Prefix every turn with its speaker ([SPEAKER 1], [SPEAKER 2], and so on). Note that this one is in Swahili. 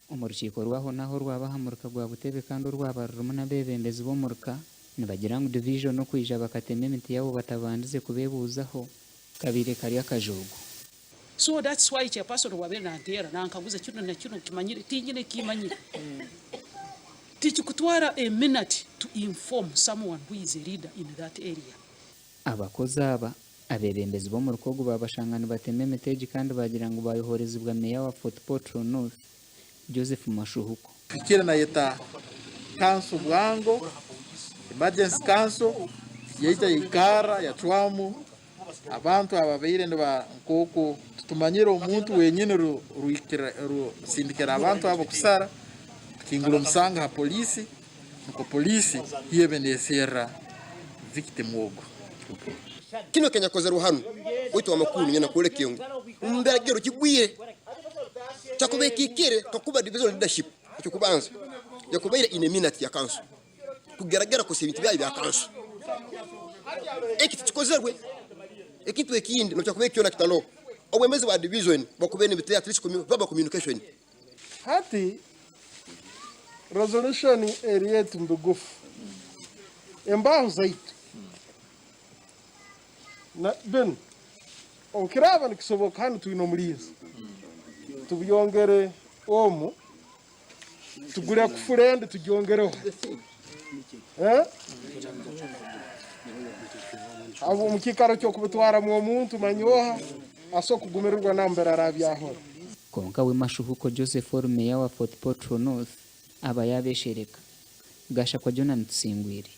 [SPEAKER 1] Umurukiko rwaho naho rwabahamurika rwa Butebe kandi rwabarumu n'abebembezi b'omurka nibagira ngo division no kwija bakatema emiti yabo batabandize kubebuzaho kabire kari akajogo.
[SPEAKER 2] So that's why chairperson wabere nantera nankabuze kino na kino kimanyire tingine kimanyire. Tichikutwara a minute to inform someone who is a leader in that area.
[SPEAKER 1] Abakozi aba abebembezi bo mu rukogo babashangana bateme emiteji kandi bagira ngo bayohorezibwa meya wa Fort Portal North Joseph Mashuhuko.
[SPEAKER 3] Fikira na yeta council bwango emergency council yeita ikara ya twamu abantu ababeire ndo nkoko tutumanyira omuntu wenyine sindikira abantu abo kusara kingulo msanga ha polisi nuko polisi hiyebenesera victim wogo.
[SPEAKER 4] Kino Kenya koze ruhanu oito wa makuru nyana kole kiongo mbegero kigwiye chakobe kikere kakuba division leadership cyo kubanza yakubaira ineminati ya kanso kugeragera ko sebintu bya kanso ekiti kikozerwe ekitu ekindi no chakobe kiona kitano obwemezi wa division bakubene bitya at least baba communication
[SPEAKER 5] hati resolution area tumbugufu embaho zaitu na ben okiraba nikisoboka hano tuino mulizi tubyongere omu tugure ku friend tujongereho abo mukikaro cyo kubitwara mu muntu manyoha aso kugumirwa nambera arabyaho
[SPEAKER 1] konka we Mashuhuko Joseph meya wa Fort Portal North aba yabeshereka gasha kwa Jonathan Singwiri.